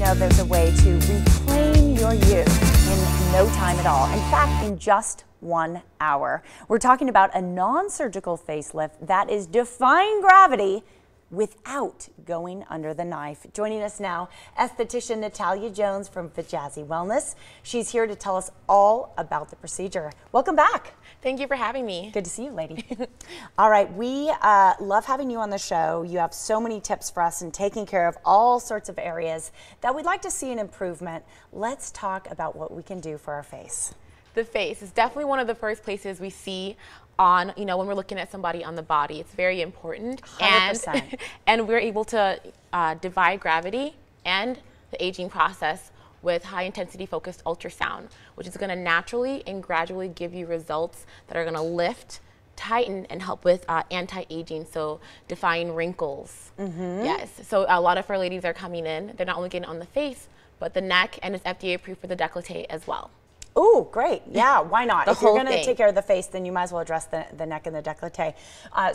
know there's a way to reclaim your youth in no time at all. In fact, in just 1 hour. We're talking about a non-surgical facelift that is defying gravity without going under the knife. Joining us now, esthetician Natalia Jones from Vjazzy Wellness. She's here to tell us all about the procedure. Welcome back. Thank you for having me. Good to see you, lady. All right, we love having you on the show. You have so many tips for us in taking care of all sorts of areas that we'd like to see an improvement. Let's talk about what we can do for our face. The face is definitely one of the first places we see on, when we're looking at somebody on the body. It's very important. 100%. And we're able to defy gravity and the aging process with high intensity focused ultrasound, which is going to naturally and gradually give you results that are going to lift, tighten, and help with anti-aging, so defying wrinkles. Yes, so a lot of our ladies are coming in. They're not only getting on the face, but the neck, and it's FDA approved for the décolleté as well. Oh, great. Yeah, why not? If you're going to thing. take care of the face, then you might as well address the neck and the décolleté.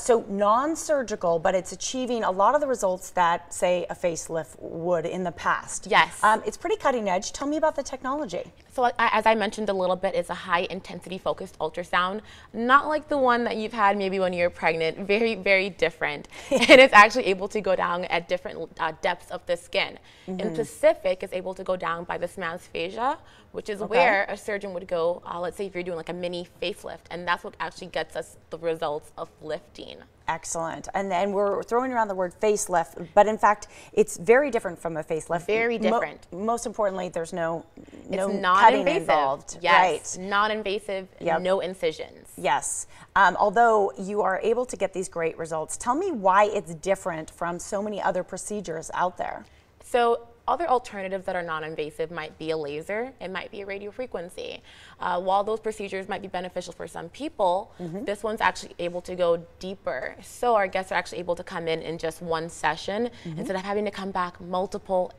So non-surgical, but it's achieving a lot of the results that, say, a facelift would in the past. Yes. It's pretty cutting edge. Tell me about the technology. So as I mentioned a little bit, it's a high intensity focused ultrasound, not like the one that you've had maybe when you're pregnant, very, very different. And it's actually able to go down at different depths of the skin. In specific, it's able to go down by the symphysis fascia, which is where a surgeon would go, let's say if you're doing like a mini facelift, and that's what actually gets us the results of lifting. Excellent. And then we're throwing around the word facelift, but in fact, it's very different from a facelift. Very different. Most importantly, there's no cutting involved. Right. Yes, non-invasive, no incisions. Yes. Although you are able to get these great results, tell me why it's different from so many other procedures out there. So other alternatives that are non-invasive might be a laser, it might be a radiofrequency. While those procedures might be beneficial for some people, this one's actually able to go deeper. So our guests are actually able to come in just one session instead of having to come back multiple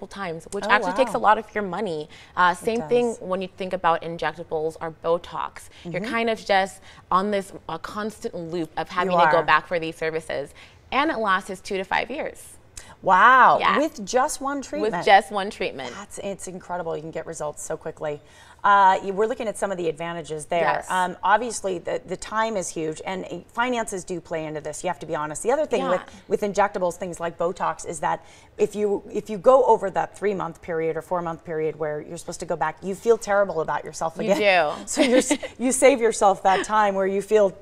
times, which actually takes a lot of your money. Same thing when you think about injectables or Botox. You're kind of just on this constant loop of having to go back for these services. And it lasts 2 to 5 years. Wow, with just one treatment. With just one treatment. It's incredible. You can get results so quickly. We're looking at some of the advantages there. Yes. Obviously, the time is huge, and finances do play into this. You have to be honest. The other thing with injectables, things like Botox, is that if you go over that 3-month period or 4-month period where you're supposed to go back, you feel terrible about yourself again. You do. So you save yourself that time where you feel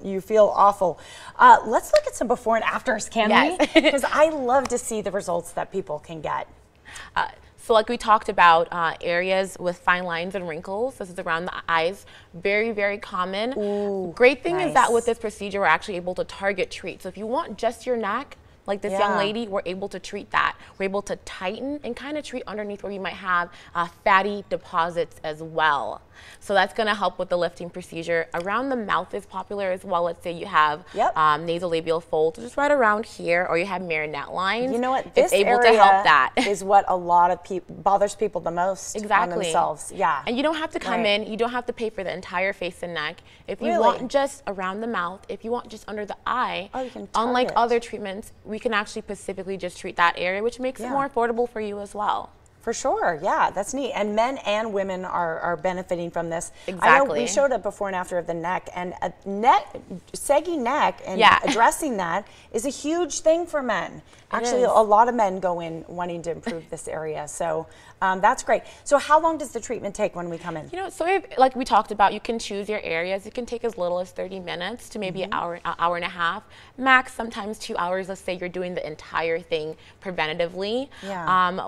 awful. Let's look at some before and afters, can we? Because I love to see the results that people can get. So like we talked about, areas with fine lines and wrinkles, this is around the eyes, very, very common. Ooh, great thing is that with this procedure, we're actually able to target treat. So if you want just your neck, like this young lady, we're able to treat that. We're able to tighten and kind of treat underneath where you might have fatty deposits as well. So that's going to help with the lifting procedure. Around the mouth is popular as well. Let's say you have nasolabial folds just right around here, or you have marionette lines. You know what? This it's able area to help that. is what a lot of people bothers people the most on themselves. Yeah. And you don't have to come in. You don't have to pay for the entire face and neck. If you want just around the mouth, if you want just under the eye, you can unlike other treatments, we can actually specifically just treat that area, which makes it more affordable for you as well. For sure, yeah, that's neat. And men and women are benefiting from this. Exactly. I know we showed a before and after of the neck, and a saggy neck and addressing that is a huge thing for men. Actually, a lot of men go in wanting to improve this area, so that's great. So how long does the treatment take when we come in? So if, like we talked about, you can choose your areas. It can take as little as 30 minutes to maybe an hour and a half, max sometimes 2 hours. Let's say you're doing the entire thing preventatively.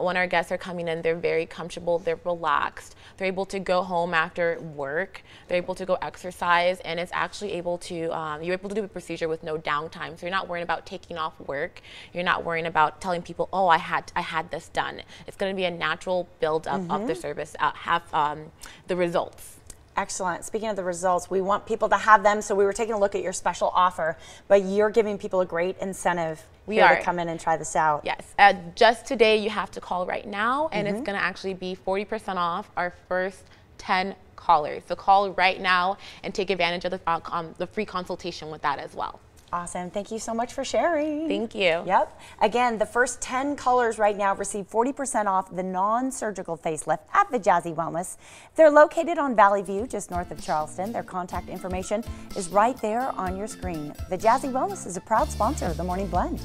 When our guests are coming in, they're very comfortable, they're relaxed, they're able to go home after work, they're able to go exercise, and it's actually able to, you're able to do a procedure with no downtime. So you're not worrying about taking off work, you're not worrying about telling people, oh, I had this done. It's going to be a natural build up of the service, the results. Excellent. Speaking of the results, we want people to have them. So we were taking a look at your special offer, but you're giving people a great incentive to come in and try this out. Yes. Just today, you have to call right now, and it's going to actually be 40% off our first 10 callers. So call right now and take advantage of the free consultation with that as well. Awesome. Thank you so much for sharing. Thank you. Yep. Again, the first 10 colors right now receive 40% off the non-surgical facelift at Vjazzy Wellness. They're located on Valley View, just north of Charleston. Their contact information is right there on your screen. Vjazzy Wellness is a proud sponsor of the Morning Blend.